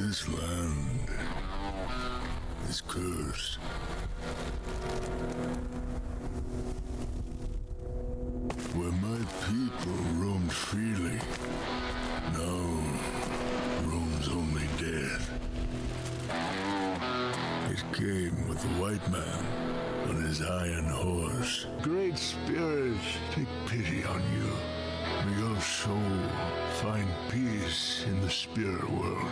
This land is cursed. Where my people roamed freely, now roams only death. It came with the white man on his iron horse. Great Spirit, take pity on you. May your soul find peace in the spirit world.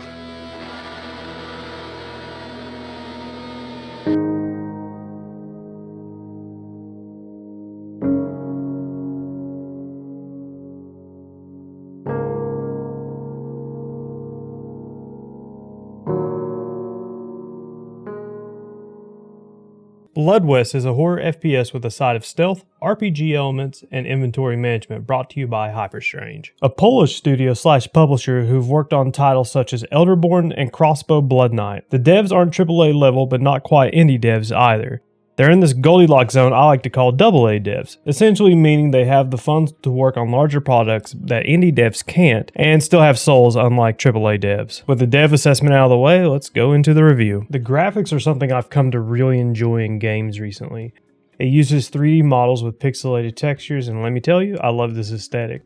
Bloodwest is a horror FPS with a side of stealth, RPG elements, and inventory management, brought to you by Hyperstrange, a Polish studio / publisher who've worked on titles such as Elderborn and Crossbow Blood Knight. The devs aren't AAA level, but not quite indie devs either. They're in this Goldilocks zone I like to call AA devs, essentially meaning they have the funds to work on larger products that indie devs can't, and still have souls unlike AAA devs. With the dev assessment out of the way, let's go into the review. The graphics are something I've come to really enjoy in games recently. It uses 3D models with pixelated textures, and let me tell you, I love this aesthetic.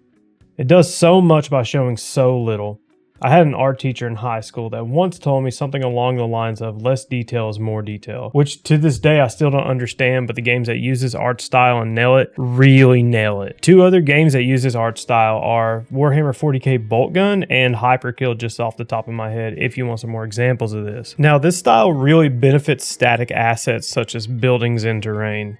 It does so much by showing so little. I had an art teacher in high school that once told me something along the lines of less detail is more detail, which to this day I still don't understand, but the games that use this art style and nail it really nail it. Two other games that use this art style are Warhammer 40k Bolt Gun and Hyperkill, just off the top of my head, if you want some more examples of this. Now, this style really benefits static assets such as buildings and terrain.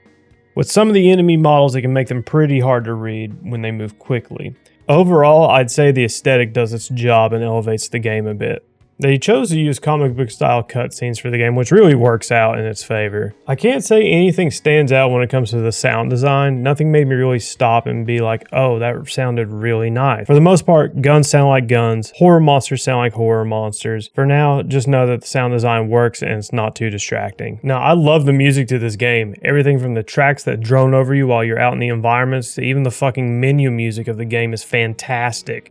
With some of the enemy models, it can make them pretty hard to read when they move quickly. Overall, I'd say the aesthetic does its job and elevates the game a bit. They chose to use comic book style cutscenes for the game, which really works out in its favor. I can't say anything stands out when it comes to the sound design. Nothing made me really stop and be like, oh, that sounded really nice. For the most part, guns sound like guns, horror monsters sound like horror monsters. For now, just know that the sound design works and it's not too distracting. Now, I love the music to this game. Everything from the tracks that drone over you while you're out in the environments to even the fucking menu music of the game is fantastic.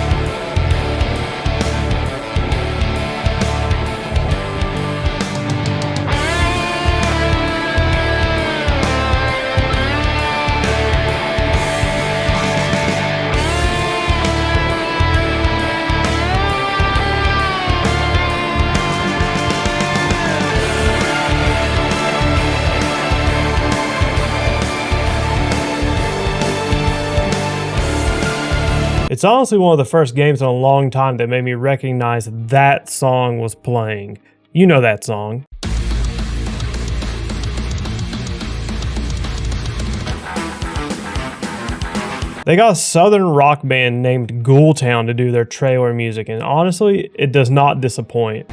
It's honestly one of the first games in a long time that made me recognize that song was playing. You know that song. They got a southern rock band named Ghoultown to do their trailer music, and honestly, it does not disappoint.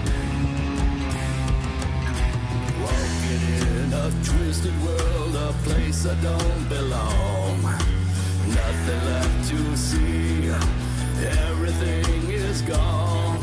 Walking in a twisted world, a place I don't belong. Nothing left to see, everything is gone.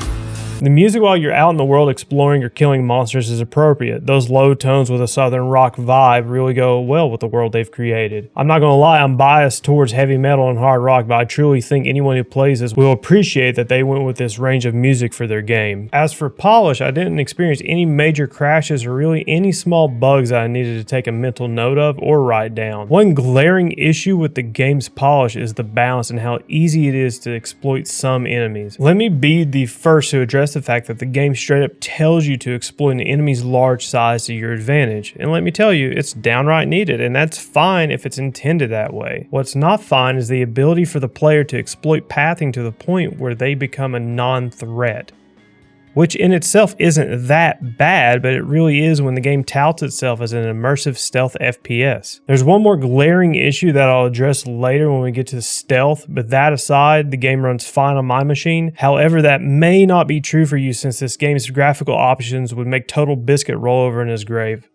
The music while you're out in the world exploring or killing monsters is appropriate. Those low tones with a southern rock vibe really go well with the world they've created. I'm not gonna lie, I'm biased towards heavy metal and hard rock, but I truly think anyone who plays this will appreciate that they went with this range of music for their game. As for polish, I didn't experience any major crashes or really any small bugs that I needed to take a mental note of or write down. One glaring issue with the game's polish is the balance and how easy it is to exploit some enemies. Let me be the first to address the fact that the game straight up tells you to exploit an enemy's large size to your advantage. And let me tell you, it's downright needed, and that's fine if it's intended that way. What's not fine is the ability for the player to exploit pathing to the point where they become a non-threat. Which in itself isn't that bad, but it really is when the game touts itself as an immersive stealth FPS. There's one more glaring issue that I'll address later when we get to stealth, but that aside, the game runs fine on my machine. However, that may not be true for you since this game's graphical options would make Total Biscuit roll over in his grave.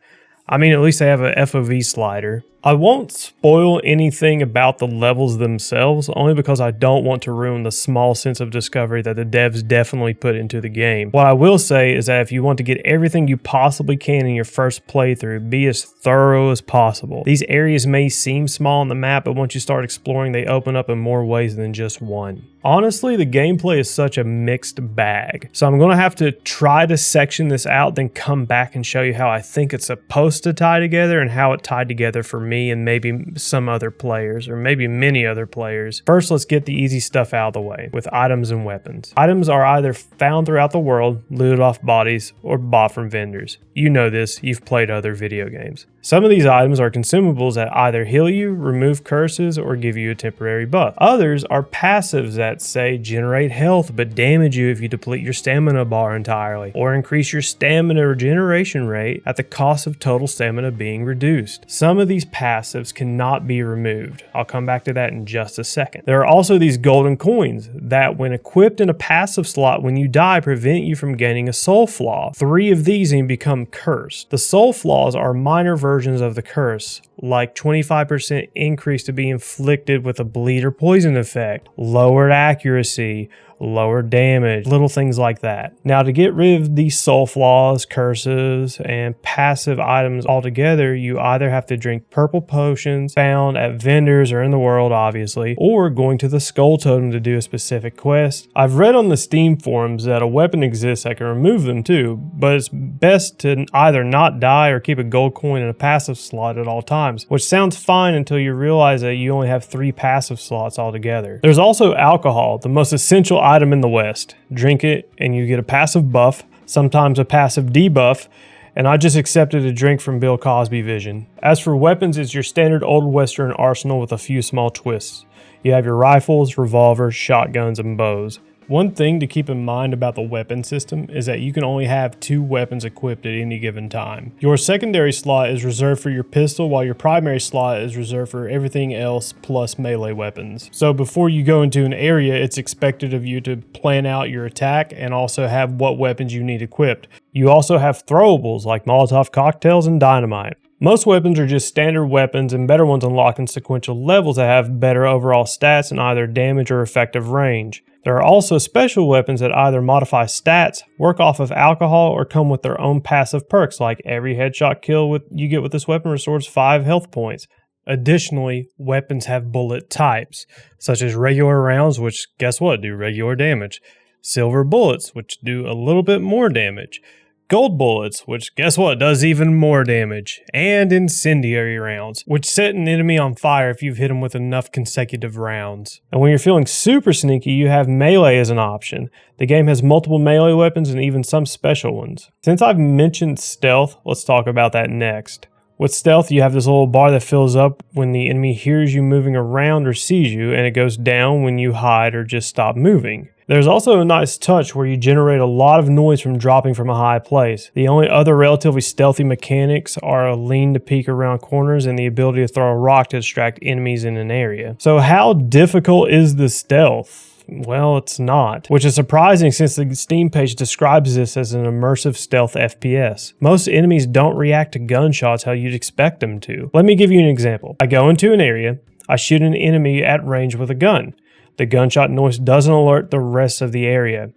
I mean, at least they have a FOV slider. I won't spoil anything about the levels themselves, only because I don't want to ruin the small sense of discovery that the devs definitely put into the game. What I will say is that if you want to get everything you possibly can in your first playthrough, be as thorough as possible. These areas may seem small on the map, but once you start exploring, they open up in more ways than just one. Honestly, the gameplay is such a mixed bag, so I'm going to have to try to section this out, then come back and show you how I think it's supposed to tie together and how it tied together for me and maybe some other players, or maybe many other players. First, let's get the easy stuff out of the way, with items and weapons. Items are either found throughout the world, looted off bodies, or bought from vendors. You know this, you've played other video games. Some of these items are consumables that either heal you, remove curses, or give you a temporary buff. Others are passives that say generate health but damage you if you deplete your stamina bar entirely, or increase your stamina regeneration rate at the cost of total stamina being reduced. Some of these passives cannot be removed. I'll come back to that in just a second. There are also these golden coins that, when equipped in a passive slot when you die, prevent you from gaining a soul flaw. 3 of these and you become cursed. The soul flaws are minor versions of the curse, like 25% increase to be inflicted with a bleed or poison effect, lowered accuracy, lower damage, little things like that. Now, to get rid of these soul flaws, curses, and passive items altogether, you either have to drink purple potions found at vendors or in the world, obviously, or going to the skull totem to do a specific quest. I've read on the Steam forums that a weapon exists that can remove them too, but it's best to either not die or keep a gold coin in a passive slot at all times, which sounds fine until you realize that you only have 3 passive slots altogether. There's also alcohol, the most essential item in the West. Drink it and you get a passive buff, sometimes a passive debuff, and I just accepted a drink from Bill Cosby Vision. As for weapons, it's your standard old Western arsenal with a few small twists. You have your rifles, revolvers, shotguns, and bows. One thing to keep in mind about the weapon system is that you can only have 2 weapons equipped at any given time. Your secondary slot is reserved for your pistol, while your primary slot is reserved for everything else plus melee weapons. So before you go into an area, it's expected of you to plan out your attack and also have what weapons you need equipped. You also have throwables like Molotov cocktails and dynamite. Most weapons are just standard weapons, and better ones unlock in sequential levels that have better overall stats in either damage or effective range. There are also special weapons that either modify stats, work off of alcohol, or come with their own passive perks, like every headshot kill you get with this weapon restores 5 health points. Additionally, weapons have bullet types, such as regular rounds, which guess what, do regular damage, silver bullets, which do a little bit more damage, gold bullets, which guess what, does even more damage, and incendiary rounds, which set an enemy on fire if you've hit them with enough consecutive rounds. And when you're feeling super sneaky, you have melee as an option. The game has multiple melee weapons and even some special ones. Since I've mentioned stealth, let's talk about that next. With stealth, you have this little bar that fills up when the enemy hears you moving around or sees you, and it goes down when you hide or just stop moving. There's also a nice touch where you generate a lot of noise from dropping from a high place. The only other relatively stealthy mechanics are a lean to peek around corners and the ability to throw a rock to distract enemies in an area. So how difficult is the stealth? Well, it's not, which is surprising since the Steam page describes this as an immersive stealth FPS. Most enemies don't react to gunshots how you'd expect them to. Let me give you an example. I go into an area, I shoot an enemy at range with a gun. The gunshot noise doesn't alert the rest of the area.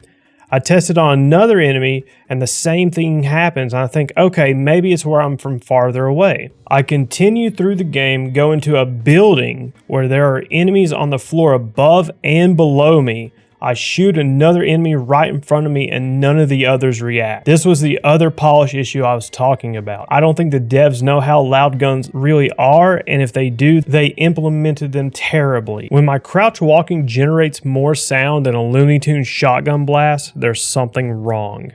I test it on another enemy and the same thing happens. And I think, okay, maybe it's where I'm from farther away. I continue through the game, go into a building where there are enemies on the floor above and below me. I shoot another enemy right in front of me and none of the others react. This was the other polish issue I was talking about. I don't think the devs know how loud guns really are, and if they do, they implemented them terribly. When my crouch walking generates more sound than a Looney Tunes shotgun blast, there's something wrong.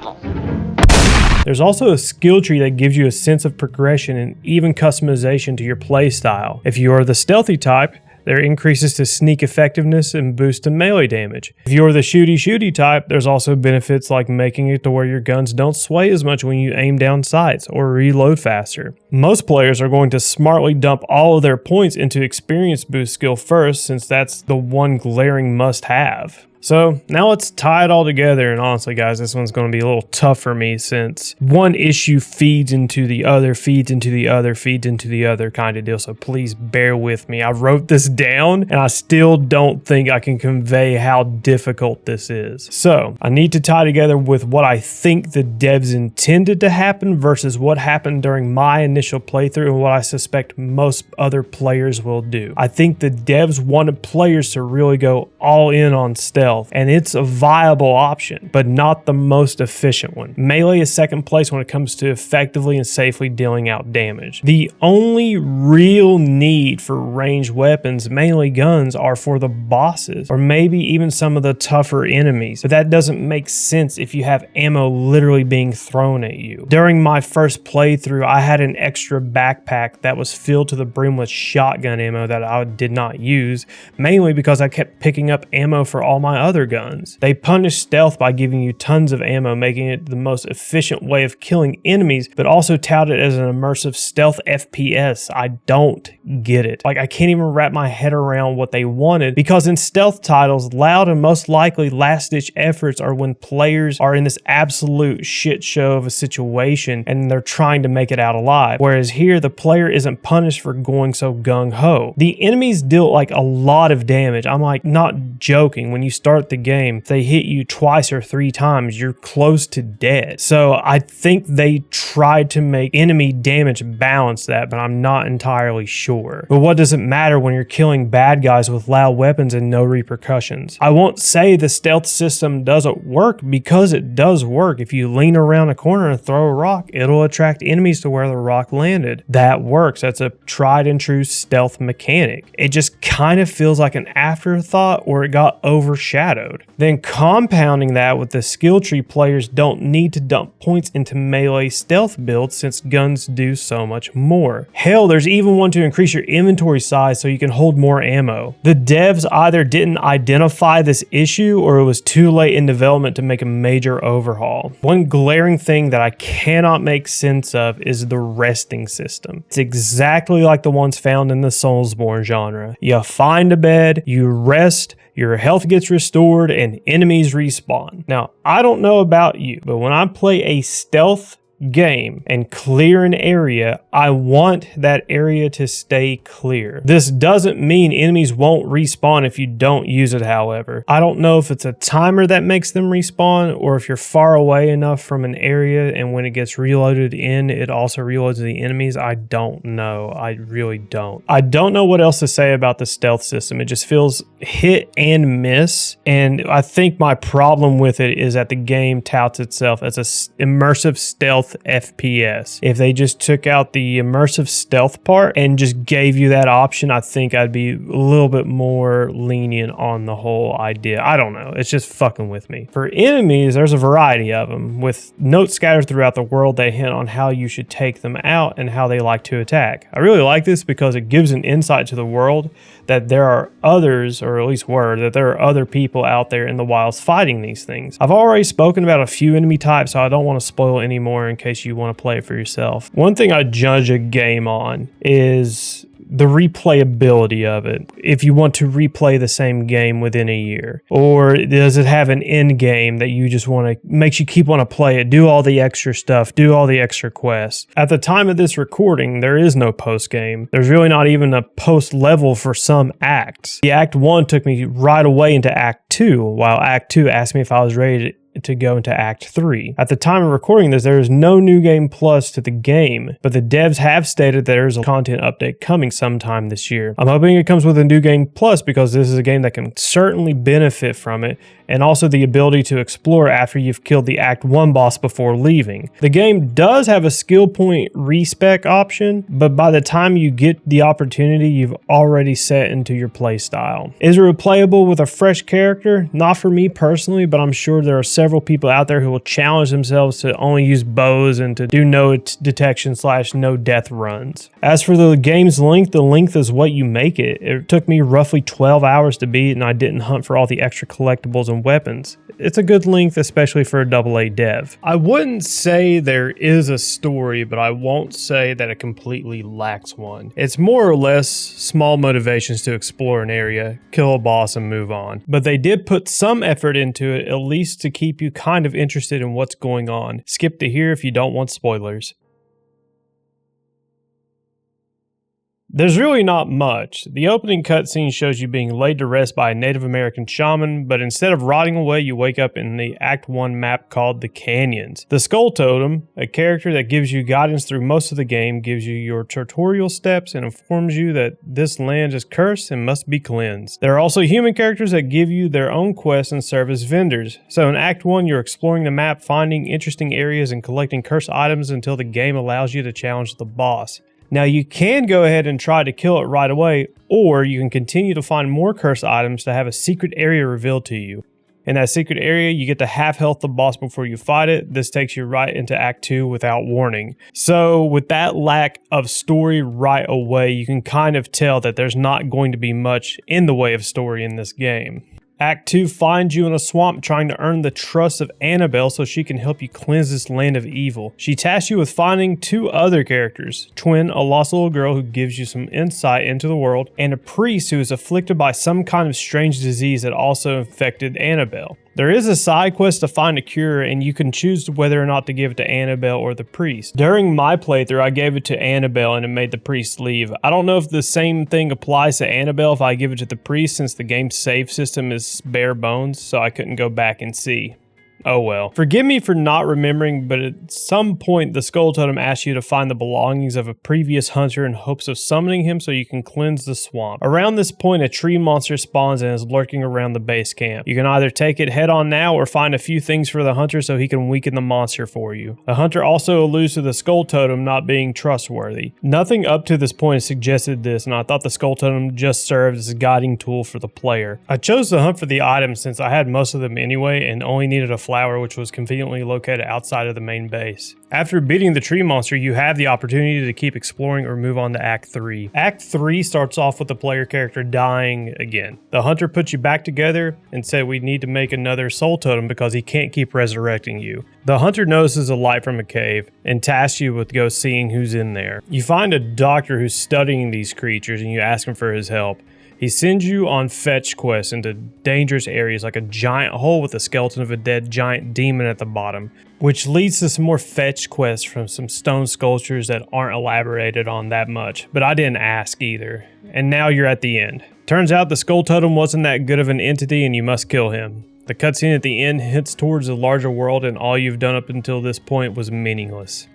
There's also a skill tree that gives you a sense of progression and even customization to your playstyle. If you are the stealthy type, there are increases to sneak effectiveness and boost to melee damage. If you're the shooty type, there's also benefits like making it to where your guns don't sway as much when you aim down sights or reload faster. Most players are going to smartly dump all of their points into experience boost skill first, since that's the one glaring must-have. So now let's tie it all together, and honestly guys, this one's going to be a little tough for me since one issue feeds into the other, feeds into the other, feeds into the other kind of deal, so please bear with me. I wrote this down and I still don't think I can convey how difficult this is. So I need to tie together with what I think the devs intended to happen versus what happened during my initial playthrough and what I suspect most other players will do. I think the devs wanted players to really go all in on stealth, and it's a viable option, but not the most efficient one. Melee is second place when it comes to effectively and safely dealing out damage. The only real need for ranged weapons, mainly guns, are for the bosses, or maybe even some of the tougher enemies, but that doesn't make sense if you have ammo literally being thrown at you. During my first playthrough, I had an extra backpack that was filled to the brim with shotgun ammo that I did not use, mainly because I kept picking up ammo for all my other guns. They punish stealth by giving you tons of ammo, making it the most efficient way of killing enemies, but also tout it as an immersive stealth FPS. I don't get it. Like, I can't even wrap my head around what they wanted, because in stealth titles, loud and most likely last-ditch efforts are when players are in this absolute shit show of a situation and they're trying to make it out alive, whereas here the player isn't punished for going so gung-ho. The enemies deal like a lot of damage. I'm like not joking. When you start the game, if they hit you twice or 3 times, you're close to dead. So I think they tried to make enemy damage balance that, but I'm not entirely sure. But what does it matter when you're killing bad guys with loud weapons and no repercussions? I won't say the stealth system doesn't work, because it does work. If you lean around a corner and throw a rock, it'll attract enemies to where the rock landed. That works. That's a tried and true stealth mechanic. It just kind of feels like an afterthought, or it got overshadowed. Then compounding that with the skill tree, players don't need to dump points into melee stealth builds since guns do so much more. Hell, there's even one to increase your inventory size so you can hold more ammo. The devs either didn't identify this issue, or it was too late in development to make a major overhaul. One glaring thing that I cannot make sense of is the resting system. It's exactly like the ones found in the Soulsborne genre. You find a bed, you rest, your health gets restored, and enemies respawn. Now, I don't know about you, but when I play a stealth game and clear an area, I want that area to stay clear. This doesn't mean enemies won't respawn if you don't use it, however. I don't know if it's a timer that makes them respawn, or if you're far away enough from an area and when it gets reloaded in, it also reloads the enemies. I don't know. I really don't. I don't know what else to say about the stealth system. It just feels hit and miss, and I think my problem with it is that the game touts itself as an immersive stealth FPS. If they just took out the immersive stealth part and just gave you that option, I think I'd be a little bit more lenient on the whole idea. I don't know. It's just fucking with me. For enemies, there's a variety of them, with notes scattered throughout the world that hint on how you should take them out and how they like to attack. I really like this because it gives an insight to the world that there are others, or at least were, that there are other people out there in the wilds fighting these things. I've already spoken about a few enemy types, so I don't want to spoil any more in case you want to play it for yourself. One thing I judge a game on is the replayability of it. If you want to replay the same game within a year, or does it have an end game that you just want to, makes you keep want to play it, do all the extra stuff, do all the extra quests. At the time of this recording, there is no post game. There's really not even a post level for some acts. The Act 1 took me right away into Act 2, while Act 2 asked me if I was ready to go into Act 3. At the time of recording this, there is no New Game Plus to the game, but the devs have stated that there is a content update coming sometime this year. I'm hoping it comes with a New Game Plus, because this is a game that can certainly benefit from it, and also the ability to explore after you've killed the Act 1 boss before leaving. The game does have a skill point respec option, but by the time you get the opportunity, you've already set into your playstyle. Is it replayable with a fresh character? Not for me personally, but I'm sure there are several people out there who will challenge themselves to only use bows and to do no detection / no death runs. As for the game's length, the length is what you make it. It took me roughly 12 hours to beat, and I didn't hunt for all the extra collectibles and and weapons. It's a good length, especially for a AA dev. I wouldn't say there is a story, but I won't say that it completely lacks one. It's more or less small motivations to explore an area, kill a boss, and move on. But they did put some effort into it, at least to keep you kind of interested in what's going on. Skip to here if you don't want spoilers. There's really not much. The opening cutscene shows you being laid to rest by a Native American shaman, but instead of rotting away, you wake up in the Act 1 map called the Canyons. The Skull Totem, a character that gives you guidance through most of the game, gives you your tutorial steps and informs you that this land is cursed and must be cleansed. There are also human characters that give you their own quests and serve as vendors. So in Act 1, you're exploring the map, finding interesting areas and collecting cursed items until the game allows you to challenge the boss. Now you can go ahead and try to kill it right away, or you can continue to find more cursed items to have a secret area revealed to you. In that secret area, you get to half health the boss before you fight it. This takes you right into Act 2 without warning. So with that lack of story right away, you can kind of tell that there's not going to be much in the way of story in this game. Act 2 finds you in a swamp trying to earn the trust of Annabelle so she can help you cleanse this land of evil. She tasks you with finding two other characters, Twin, a lost little girl who gives you some insight into the world, and a priest who is afflicted by some kind of strange disease that also infected Annabelle. There is a side quest to find a cure, and you can choose whether or not to give it to Annabelle or the priest. During my playthrough, I gave it to Annabelle and it made the priest leave. I don't know if the same thing applies to Annabelle if I give it to the priest, since the game's save system is bare bones, so I couldn't go back and see. Oh well. Forgive me for not remembering, but at some point the Skull Totem asks you to find the belongings of a previous hunter in hopes of summoning him so you can cleanse the swamp. Around this point, a tree monster spawns and is lurking around the base camp. You can either take it head on now or find a few things for the hunter so he can weaken the monster for you. The hunter also alludes to the Skull Totem not being trustworthy. Nothing up to this point has suggested this, and I thought the Skull Totem just served as a guiding tool for the player. I chose to hunt for the items since I had most of them anyway and only needed a flower, which was conveniently located outside of the main base. After beating the tree monster, you have the opportunity to keep exploring or move on to Act 3. Act 3 starts off with the player character dying again. The hunter puts you back together and said we need to make another soul totem because he can't keep resurrecting you. The hunter notices a light from a cave and tasks you with go seeing who's in there. You find a doctor who's studying these creatures and you ask him for his help. He sends you on fetch quests into dangerous areas like a giant hole with a skeleton of a dead giant demon at the bottom, which leads to some more fetch quests from some stone sculptures that aren't elaborated on that much, but I didn't ask either. And now you're at the end. Turns out the Skull Totem wasn't that good of an entity and you must kill him. The cutscene at the end hints towards a larger world and all you've done up until this point was meaningless.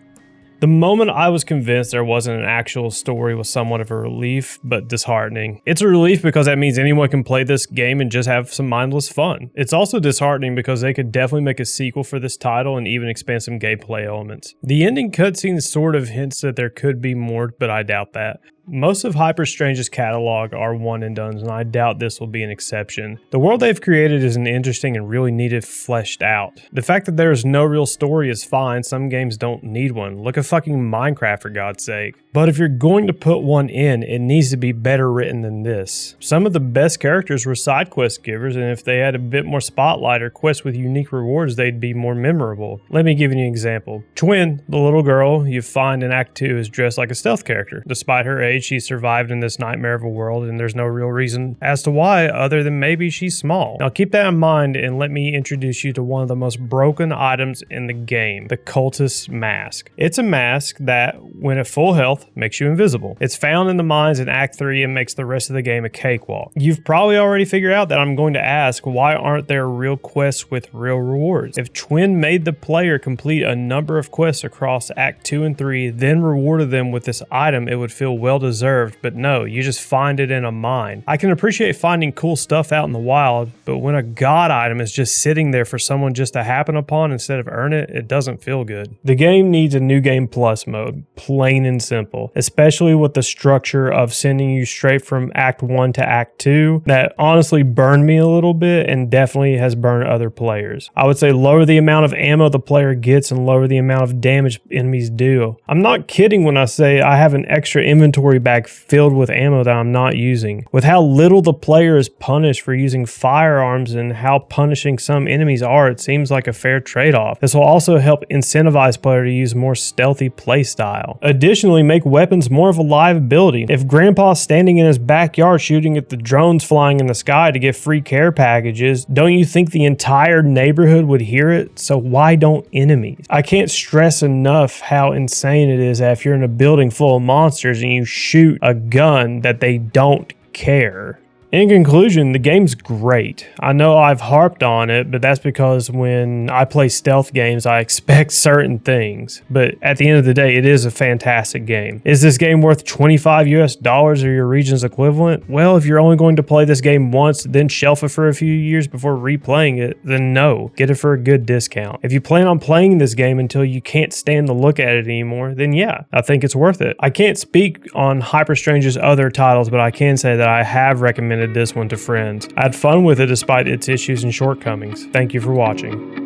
The moment I was convinced there wasn't an actual story was somewhat of a relief, but disheartening. It's a relief because that means anyone can play this game and just have some mindless fun. It's also disheartening because they could definitely make a sequel for this title and even expand some gameplay elements. The ending cutscene sort of hints that there could be more, but I doubt that. Most of Hyper Strange's catalog are one and dones, and I doubt this will be an exception. The world they've created is interesting and really needed fleshed out. The fact that there is no real story is fine, some games don't need one. Look at fucking Minecraft for God's sake. But if you're going to put one in, it needs to be better written than this. Some of the best characters were side quest givers, and if they had a bit more spotlight or quests with unique rewards, they'd be more memorable. Let me give you an example. Twin, the little girl you find in Act 2, is dressed like a stealth character. Despite her age, she survived in this nightmare of a world, and there's no real reason as to why other than maybe she's small. Now keep that in mind and let me introduce you to one of the most broken items in the game, the Cultist Mask. It's a mask that, when at full health, makes you invisible. It's found in the mines in Act 3 and makes the rest of the game a cakewalk. You've probably already figured out that I'm going to ask, why aren't there real quests with real rewards? If Twin made the player complete a number of quests across Act 2 and 3, then rewarded them with this item, it would feel well deserved, but no, you just find it in a mine. I can appreciate finding cool stuff out in the wild, but when a god item is just sitting there for someone just to happen upon instead of earn it, it doesn't feel good. The game needs a New Game Plus mode, plain and simple. simple, especially with the structure of sending you straight from Act 1 to Act 2. That honestly burned me a little bit and definitely has burned other players. I would say lower the amount of ammo the player gets and lower the amount of damage enemies do. I'm not kidding when I say I have an extra inventory bag filled with ammo that I'm not using. With how little the player is punished for using firearms and how punishing some enemies are, it seems like a fair trade-off. This will also help incentivize players to use more stealthy playstyle. Additionally, make weapons more of a live ability. If Grandpa's standing in his backyard shooting at the drones flying in the sky to get free care packages, don't you think the entire neighborhood would hear it? So why don't enemies? I can't stress enough how insane it is that if you're in a building full of monsters and you shoot a gun that they don't care. In conclusion, the game's great. I know I've harped on it, but that's because when I play stealth games, I expect certain things. But at the end of the day, it is a fantastic game. Is this game worth $25 US or your region's equivalent? Well, if you're only going to play this game once, then shelf it for a few years before replaying it, then no, get it for a good discount. If you plan on playing this game until you can't stand to look at it anymore, then yeah, I think it's worth it. I can't speak on Hyperstrange's other titles, but I can say that I have recommended this one to friends. I had fun with it despite its issues and shortcomings. Thank you for watching.